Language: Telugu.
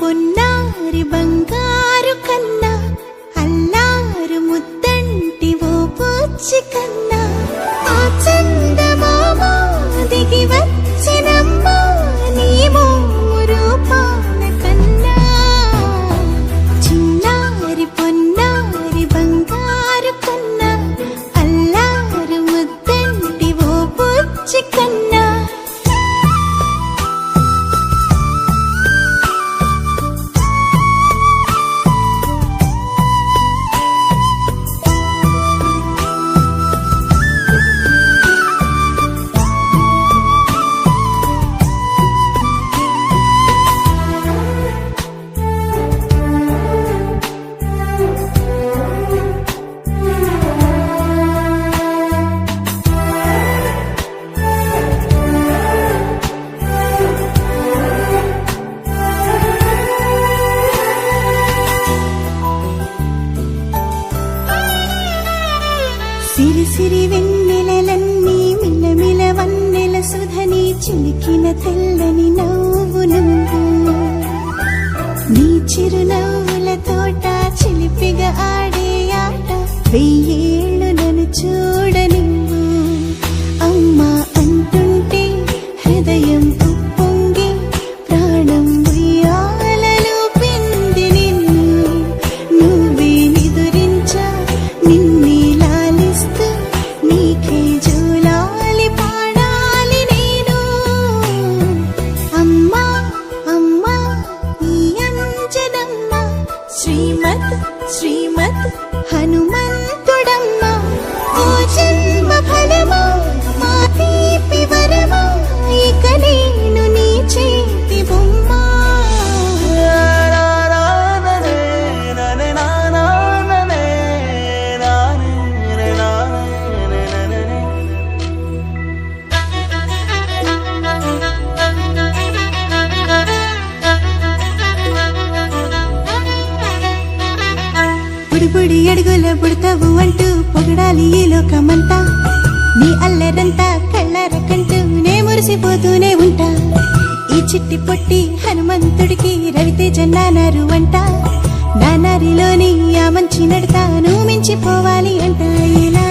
పొన్నారి బంగారు కన్నా అల్లారు ముద్దంటి ఓ పూచి కన్నా ఆ చందమామ దిగి వచ్చినమ్మా నీ రూపాల కన్నా చిన్నారి పొన్నారి బంగారు కన్నా అల్లారు ముద్దంటి ఓ పూచి కన్నా సిరి సిరి వెన్నెలలన్నీ మిలమిల వన్నెల సుధని చిలికిన తెల్లని నవ్వు నువ్వు నీ చిరునవ్వుల తోట చిలిపిగా ఆడే ఆట వెయ్యేళ్ళు నన్ను చూడ నువ్వు అమ్మా అంటుంటే హృదయం ఉప్పొంగి ప్రాణం ఉయ్యాలలో పిండి నిన్ను నువ్వే నిదురించా నిన్నే నీకే జూలాలి పాడాలి నేను అమ్మా అమ్మా ఈ అంజనమ్మ శ్రీమత్ శ్రీమత్ హనుమంతుడమ్మ ఓ జన్మ ఫలమా మా తీపి వరమా ఇక నేను నీ చేతి బొమ్మ బుడి అడుగుల బుడతావు అంటూ పొగడాలి ఈ లోకమంతా నీ అల్లరంతా కళ్ళరకంటూ నే మురిసిపోతూనే ఉంటా ఈ చిట్టి పొట్టి హనుమంతుడికి రవితేజ నానారు అంట నానారిలోని ఆ మంచి నడతా నువ్వు మించిపోవాలి అంట ఇలా